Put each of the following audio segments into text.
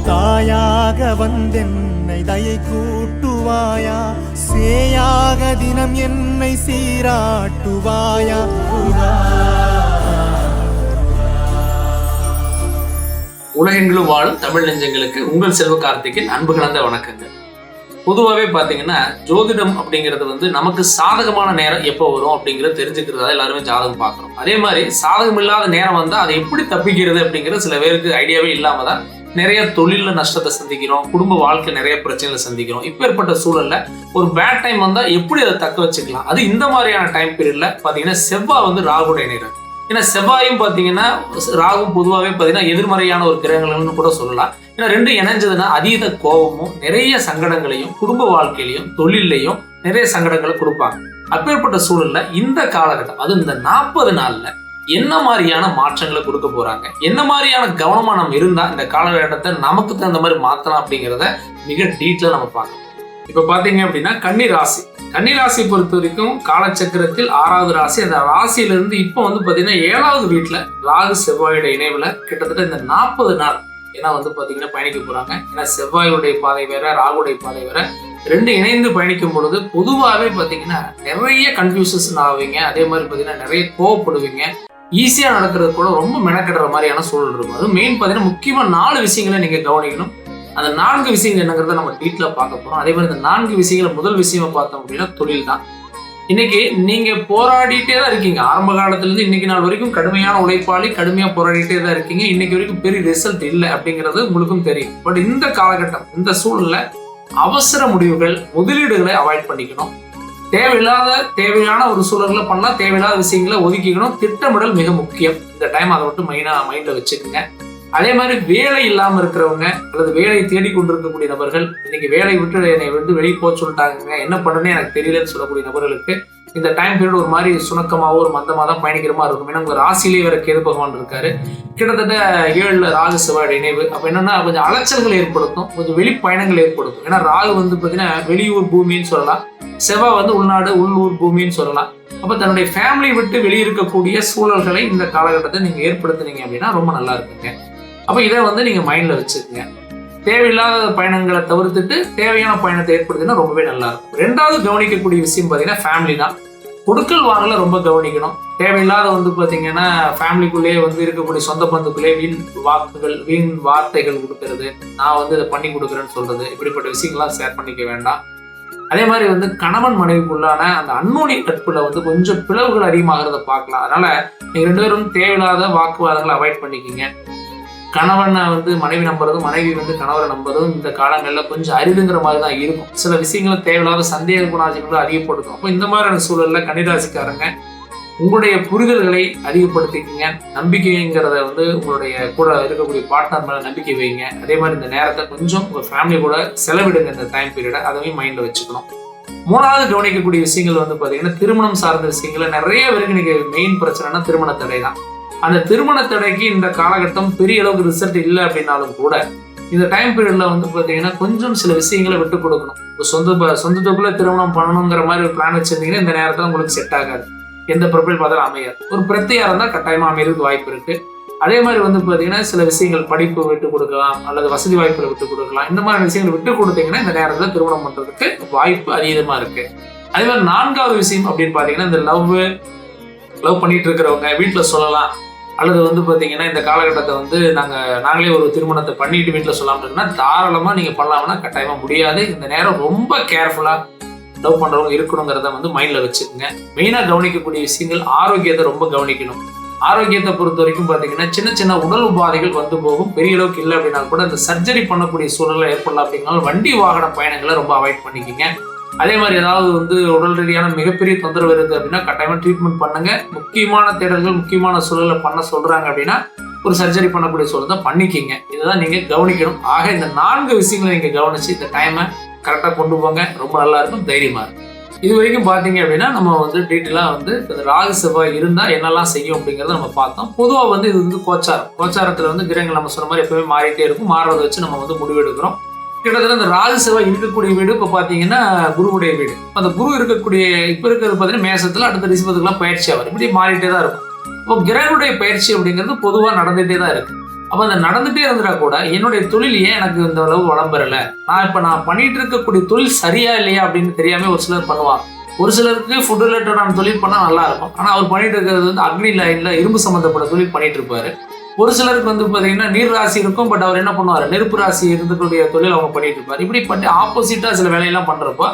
தாயாக வந்தென்னை தயை கூட்டுவாயா, சேயாக தினம் என்னை சீராட்டுவாயா. உலகெங்கிலும் வாழும் தமிழ் நெஞ்சங்களுக்கு உங்கள் செல்வ கார்த்திகின் அன்பு கலந்த வணக்கங்கள். பொதுவாகவே பார்த்தீங்கன்னா ஜோதிடம் அப்படிங்கிறது நமக்கு சாதகமான நேரம் எப்போ வரும் அப்படிங்கிறத தெரிஞ்சுக்கிறதா எல்லாருமே ஜாதகம் பார்க்குறோம். அதே மாதிரி சாதகம் இல்லாத நேரம் வந்தால் அதை எப்படி தப்பிக்கிறது அப்படிங்கிறது சில பேருக்கு ஐடியாவே இல்லாமல் தான் நிறைய தொழிலில் நஷ்டத்தை சந்திக்கிறோம், குடும்ப வாழ்க்கை நிறைய பிரச்சனைகளை சந்திக்கிறோம். இப்போ ஏற்பட்ட சூழலில் ஒரு பேட் டைம் வந்தால் எப்படி அதை தக்க வச்சுக்கலாம், அது இந்த மாதிரியான டைம் பீரியடில் பார்த்தீங்கன்னா செவ்வாய் ராகுடைய நேரம். ஏன்னா செவ்வாயும் பார்த்தீங்கன்னா ராகும் பொதுவாகவே பார்த்தீங்கன்னா எதிர்மறையான ஒரு கிரகங்கள்னு கூட சொல்லலாம். ஏன்னா ரெண்டும் இணைஞ்சதுன்னா அதீத கோபமும் நிறைய சங்கடங்களையும் குடும்ப வாழ்க்கையிலையும் தொழிலையும் நிறைய சங்கடங்களை கொடுப்பாங்க. அப்பேற்பட்ட சூழல்ல இந்த காலகட்டம், அது இந்த 40 நாள்ல என்ன மாதிரியான மாற்றங்களை கொடுக்க போறாங்க, என்ன மாதிரியான கவனமா நம்ம இருந்தா இந்த காலகட்டத்தை நமக்கு தகுந்த மாதிரி மாத்தலாம் அப்படிங்கிறத மிக டீட்டெயிலா நம்ம பார்க்கலாம். இப்ப பாத்தீங்க அப்படின்னா கன்னிராசி பொறுத்த வரைக்கும் காலச்சக்கரத்தில் 6வது ராசி. அந்த ராசியிலிருந்து இப்போ பாத்தீங்கன்னா 7வது வீட்டுல ராகு செவ்வாயோட இணைவுல கிட்டத்தட்ட இந்த 40 நாள் ஏன்னா பாத்தீங்கன்னா பயணிக்க போறாங்க. ஏன்னா செவ்வாயுடைய பாதை வேற, ராகுடைய பாதை வேற, ரெண்டு இணைந்து பயணிக்கும் பொழுது பொதுவாகவே பாத்தீங்கன்னா நிறைய கன்ஃபியூஷன் ஆவீங்க. அதே மாதிரி பாத்தீங்கன்னா நிறைய கோவப்படுவீங்க. ஈஸியா நடக்கிறது கூட ரொம்ப மெனக்கடுற மாதிரியான சூழல் இருக்கும். அது மெயின் பாத்தீங்கன்னா முக்கியமா 4 விஷயங்களை நீங்க கவனிக்கணும். அந்த 4 விஷயங்கள் என்னங்கிறத நம்ம டீட்டெயிலா பார்க்க போறோம். அதே மாதிரி இந்த 4 விஷயங்களை முதல் விஷயமா பார்த்தோம் அப்படின்னா தொழில் தான். இன்னைக்கு நீங்க போராடிட்டே தான் இருக்கீங்க. ஆரம்ப காலத்துல இருந்து இன்னைக்கு நாள் வரைக்கும் கடுமையான உழைப்பாளி, கடுமையா போராடிட்டே தான் இருக்கீங்க. இன்னைக்கு வரைக்கும் பெரிய ரிசல்ட் இல்லை அப்படிங்கிறது உங்களுக்கும் தெரியும். பட் இந்த காலகட்டம், இந்த சூழல்ல அவசர முடிவுகள், முதலீடுகளை அவாய்ட் பண்ணிக்கணும். தேவையான ஒரு சூழல்களை பண்ணலாம், தேவையில்லாத விஷயங்களை ஒதுக்கிக்கணும். திட்டமிடல் மிக முக்கியம். இந்த டைம் அதை மட்டும் மைண்ட்ல வச்சுக்கோங்க. அதே மாதிரி வேலை இல்லாம இருக்கிறவங்க அல்லது வேலையை தேடி கொண்டிருக்கக்கூடிய நபர்கள், இன்னைக்கு வேலையை விட்டு என்னை வெளியே போக சொல்லிட்டாங்க, என்ன பண்ணுன்னு எனக்கு தெரியலன்னு சொல்லக்கூடிய நபர்களுக்கு இந்த டைம் பீரியட் ஒரு மாதிரி சுணக்கமாவோ ஒரு மந்தமாக தான் பயணிக்கிற மாதிரி இருக்கும். ஏன்னா உங்க ராசியிலேயே வேற கேது பகவான் இருக்காரு. கிட்டத்தட்ட 7ல் ராகு செவ்வாய் இணைவு. அப்ப என்னன்னா கொஞ்சம் அலைச்சல்கள் ஏற்படுத்தும், கொஞ்சம் வெளிப்பயணங்கள் ஏற்படுத்தும். ஏன்னா ராகு பாத்தீங்கன்னா வெளியூர் பூமின்னு சொல்லலாம், செவ்வாய் உள்நாடு உள்ளூர் பூமின்னு சொல்லலாம். அப்ப தன்னுடைய ஃபேமிலி விட்டு வெளியிருக்கக்கூடிய சூழல்களை இந்த காலகட்டத்தை நீங்க ஏற்படுத்தினீங்க அப்படின்னா ரொம்ப நல்லா இருக்குங்க. அப்ப இதை நீங்க மைண்ட்ல வச்சுக்கோங்க. தேவையில்லாத பயணங்களை தவிர்த்துட்டு தேவையான பயணத்தை ஏற்படுத்தினா ரொம்பவே நல்லா இருக்கும். 2வது கவனிக்கக்கூடிய விஷயம் பாத்தீங்கன்னா ஃபேமிலி தான். கொடுக்கல் வாங்கல ரொம்ப கவனிக்கணும். தேவையில்லாத பாத்தீங்கன்னா ஃபேமிலிக்குள்ளேயே இருக்கக்கூடிய சொந்த பந்துக்குள்ளே வீண் வார்த்தைகள் கொடுக்கறது, நான் இதை பண்ணி கொடுக்குறேன்னு சொல்றது, இப்படிப்பட்ட விஷயங்கள்லாம் ஷேர் பண்ணிக்க வேண்டாம். அதே மாதிரி கணவன் மனைவிக்குள்ளான அந்த அன்னோனி நட்புல கொஞ்சம் பிளவுகள் அதிகமாகிறத பார்க்கலாம். அதனால நீங்க 2 பேரும் தேவையில்லாத வாக்குவாதங்களை அவாய்ட் பண்ணிக்கிங்க. கணவனை மனைவி நம்புறதும், மனைவி கணவரை நம்புறதும் இந்த காலங்களில் கொஞ்சம் அரிதுங்கிற மாதிரி தான் இருக்கும். சில விஷயங்களை தேவையில்லாத சந்தேக குணாதிசயங்களை அதிகப்படுத்தும். அப்போ இந்த மாதிரியான சூழல்ல கன்னிராசிக்காரங்க உங்களுடைய புரிதல்களை அதிகப்படுத்திக்கிங்க. நம்பிக்கைங்கிறத உங்களுடைய கூட இருக்கக்கூடிய பார்ட்னர் மேல நம்பிக்கை வைங்க. அதே மாதிரி இந்த நேரத்தை கொஞ்சம் உங்க ஃபேமிலி கூட செலவிடுங்க. இந்த டைம் பீரியடை அதையும் மைண்ட்ல வச்சுக்கணும். 3வது கவனிக்கக்கூடிய விஷயங்கள் பாத்தீங்கன்னா திருமணம் சார்ந்த விஷயங்களை நிறைய பேருக்கு இன்னைக்கு மெயின் பிரச்சனைனா திருமண தடை தான். அந்த திருமண தடைக்கு இந்த காலகட்டம் பெரிய அளவுக்கு ரிசல்ட் இல்லை அப்படின்னாலும் கூட இந்த டைம் பீரியட்ல பாத்தீங்கன்னா கொஞ்சம் சில விஷயங்களை விட்டு கொடுக்கணும். சொந்தத்துக்குள்ள திருமணம் பண்ணணுங்கிற மாதிரி ஒரு பிளான் வச்சிருந்தீங்கன்னா இந்த நேரத்துல உங்களுக்கு செட் ஆகாது. எந்த ப்ரொஃபைல் பார்த்தாலும் அமையாது. ஒரு பிரத்தியா இருந்தால் கட்டாயமா அமையறதுக்கு வாய்ப்பு இருக்கு. அதே மாதிரி பாத்தீங்கன்னா சில விஷயங்கள் படிப்பு விட்டு கொடுக்கலாம் அல்லது வசதி வாய்ப்புகளை விட்டு கொடுக்கலாம். இந்த மாதிரி விஷயங்களை விட்டு கொடுத்தீங்கன்னா இந்த நேரத்துல திருமணம் பண்றதுக்கு வாய்ப்பு அதிகமா இருக்கு. அதே மாதிரி 4வது விஷயம் அப்படின்னு பாத்தீங்கன்னா இந்த லவ் பண்ணிட்டு இருக்கிறவங்க வீட்டுல சொல்லலாம், அல்லது பாத்தீங்கன்னா இந்த காலகட்டத்தை நாங்களே ஒரு திருமணத்தை பண்ணிட்டு வீட்டுல சொல்லாம இருக்குன்னா தாராளமா நீங்க பண்ணலாம்னா கட்டாயமா முடியாது. இந்த நேரம் ரொம்ப கேர்ஃபுல்லா லவ் பண்றவங்க இருக்கணுங்கிறத மைண்ட்ல வச்சுக்கோங்க. மெயினா கவனிக்கக்கூடிய விஷயங்கள் ஆரோக்கியத்தை ரொம்ப கவனிக்கணும். ஆரோக்கியத்தை பொறுத்த வரைக்கும் பாத்தீங்கன்னா சின்ன சின்ன உடல் உபாதைகள் போகும். பெரிய அளவுக்கு இல்லை அப்படின்னா கூட இந்த சர்ஜரி பண்ணக்கூடிய சூழலை ஏற்படலாம். அப்படின்னாலும் வண்டி வாகன பயணங்களை ரொம்ப அவாய்ட் பண்ணிக்கிங்க. அதே மாதிரி ஏதாவது உடல் ரீதியான மிகப்பெரிய தொந்தரவு இருக்கு அப்படின்னா கட்டாயமா ட்ரீட்மெண்ட் பண்ணுங்க. முக்கியமான தேடல்கள், முக்கியமான சூழலை பண்ண சொல்றாங்க அப்படின்னா ஒரு சர்ஜரி பண்ணக்கூடிய சூழல் தான் பண்ணிக்கிங்க. இதுதான் நீங்க கவனிக்கணும். ஆக இந்த 4 விஷயங்களை நீங்க கவனிச்சு இந்த டைமை கரெக்டா கொண்டு போங்க. ரொம்ப நல்லா இருக்கும், தைரியமா இருக்கும். இது வரைக்கும் பாத்தீங்க அப்படின்னா நம்ம டீட்டெயிலா ராகு செவ்வாய் இருந்தா என்னெல்லாம் செய்யும் அப்படிங்கறத நம்ம பார்த்தோம். பொதுவா இது கோச்சாரத்துல கிரகங்கள் நம்ம சொன்ன மாதிரி எப்பவுமே மாறிட்டே இருக்கும். மாறுறதை வச்சு நம்ம முடிவு எடுக்கிறோம். கிட்டத்தட்ட இந்த ராகு செவ்வாய் இருக்கக்கூடிய வீடு இப்போ பாத்தீங்கன்னா குருவுடைய வீடு. அந்த குரு இருக்கக்கூடிய இப்ப இருக்கிறது பாத்தீங்கன்னா மேசத்துல, அடுத்த ரிஷபத்துக்குலாம் பயிற்சி ஆகும். இப்படி மாறிட்டே தான் இருக்கும். இப்போ கிரகனுடைய பயிற்சி அப்படிங்கிறது பொதுவா நடந்துட்டே தான் இருக்கு. அப்ப அந்த நடந்துட்டே இருந்துட்டா கூட என்னுடைய தொழில் ஏன் எனக்கு இந்த அளவு வளம் பெறல, நான் பண்ணிட்டு இருக்கக்கூடிய தொழில் சரியா இல்லையா அப்படின்னு தெரியாம ஒரு சிலர் பண்ணுவாங்க. ஒரு சிலருக்கு ஃபுட் ரிலேட்டடான தொழில் பண்ணா நல்லா இருக்கும். ஆனா அவர் பண்ணிட்டு இருக்கிறது வந்து அக்னி லைன்ல இரும்பு சம்பந்தப்பட்ட தொழில் பண்ணிட்டு இருப்பாரு. ஒரு சிலருக்கு வந்து பாத்தீங்கன்னா நீர் ராசி இருக்கும், பட் அவர் என்ன பண்ணுவாரு, நெருப்பு ராசி இருந்தக்கூடிய தொழில் அவங்க பண்ணிட்டு இருப்பாரு. இப்படி பண்ணி ஆப்போசிட்டா சில வேலையெல்லாம் பண்றப்போ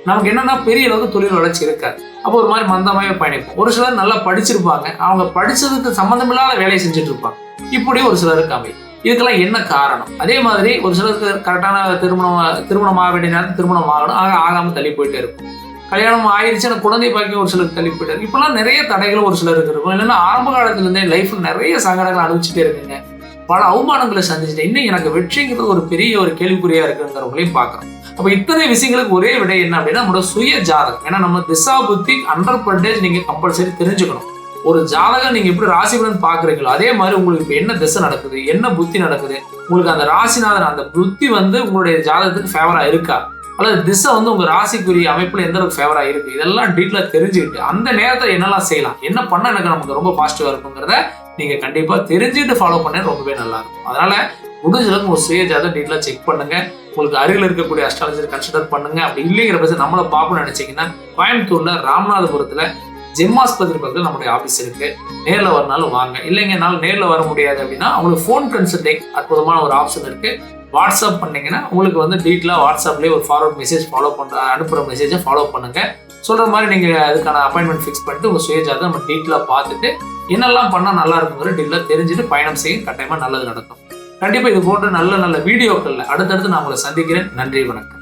நமக்கு என்னன்னா பெரிய அளவுக்கு தொழில் வளர்ச்சி இருக்காது. அப்போ ஒரு மாதிரி மந்தமாவே பயணிப்போம். ஒரு சிலர் நல்லா படிச்சிருப்பாங்க, அவங்க படிச்சதுக்கு சம்பந்தமில்லாத வேலையை செஞ்சுட்டு இருப்பாங்க. இப்படி ஒரு சிலருக்கு அமையும். இதுக்கெல்லாம் என்ன காரணம்? அதே மாதிரி ஒரு சிலருக்கு கரெக்டான திருமணம் ஆக வேண்டிய நேரத்தில் திருமணம் ஆகணும், ஆகாம தள்ளி போயிட்டே இருக்கும். கல்யாணம் ஆயிடுச்சு, எனக்கு குழந்தை பாக்கியம் ஒரு சிலருக்கு தள்ளி போயிட்டு இருக்கு. இப்பெல்லாம் நிறைய தடைகளும் ஒரு சிலருக்கு இருக்கும். இல்லைன்னா ஆரம்ப காலத்துல இருந்தே லைஃப்ல நிறைய சங்கடங்கள் அனுபவிச்சுட்டே இருக்குங்க, பல அவமானங்களை சந்திச்சுட்டு இன்னும் எனக்கு வெற்றிங்கிறது ஒரு பெரிய ஒரு கேள்விக்குறியா இருக்குங்கிறவங்களையும் பார்க்கணும். அப்ப இத்தனை விஷயங்களுக்கு ஒரே விடை என்ன அப்படின்னா நம்மளோட சுய ஜாதகம். ஏன்னா நம்ம திசா புத்தி 100% நீங்க கம்பல்சரி தெரிஞ்சுக்கணும். ஒரு ஜாதகம் நீங்க எப்படி ராசிபலன் பாக்குறீங்களோ அதே மாதிரி உங்களுக்கு இப்ப என்ன திசை நடக்குது, என்ன புத்தி நடக்குது, உங்களுக்கு அந்த ராசிநாதன் அந்த புத்தி வந்து உங்களுடைய ஜாதகத்துக்கு ஃபேவரா இருக்கா, அல்லது திசை வந்து உங்க ராசிக்குரிய அமைப்புல எந்த அளவுக்கு ஃபேவரா இருக்கு, இதெல்லாம் டீட்டெயிலா தெரிஞ்சுக்கிட்டு அந்த நேரத்தை என்னெல்லாம் செய்யலாம், என்ன பண்ண எனக்கு நமக்கு ரொம்ப பாசிட்டிவா இருக்குங்கிறத நீங்க கண்டிப்பா தெரிஞ்சுட்டு ஃபாலோ பண்ண ரொம்பவே நல்லா இருக்கும். அதனால முடிஞ்ச அளவுக்கு உங்க சுய ஜாதகம் டீட்டெயிலா செக் பண்ணுங்க. உங்களுக்கு அருகில் இருக்கக்கூடிய அஸ்ட்ராலஜர் கன்சிடர் பண்ணுங்க. அப்படி இல்லைங்கிற பட்சம் நம்மளை பார்க்கணும்னு நினைச்சீங்கன்னா கோயம்புத்தூர்ல ராமநாதபுரத்துல ஜெம்மாஸ்பத்திரி பக்கத்தில் நம்முடைய ஆஃபீஸ் இருக்கு. நேரில் வரனாலும் வாங்க. இல்லைங்கனாலும் நேரில் வர முடியாது அப்படின்னா உங்களுக்கு ஃபோன் கன்சல்டிங் அற்புதமான ஒரு ஆப்ஷன் இருக்கு. வாட்ஸ்அப் பண்ணீங்கன்னா உங்களுக்கு வந்து டீட்டெயிலாக வாட்ஸ்அப்லேயே ஒரு ஃபார்வர்ட் மெசேஜ் அனுப்புகிற மெசேஜை ஃபாலோ பண்ணுங்க. சொல்கிற மாதிரி நீங்கள் அதுக்கான அப்பாயின்மெண்ட் ஃபிக்ஸ் பண்ணிட்டு உங்கள் சுயஜாதகம் நம்ம டீட்டெயிலாக பார்த்துட்டு என்னெல்லாம் பண்ணால் நல்லா இருக்குங்கிற டீட்டெயிலாக தெரிஞ்சுட்டு பயணம் செய்ய கட்டாயமாக நல்லது நடக்கும். கண்டிப்பாக இது போன்ற நல்ல நல்ல வீடியோக்களில் அடுத்தடுத்து நான் உங்களை சந்திக்கிறேன். நன்றி, வணக்கம்.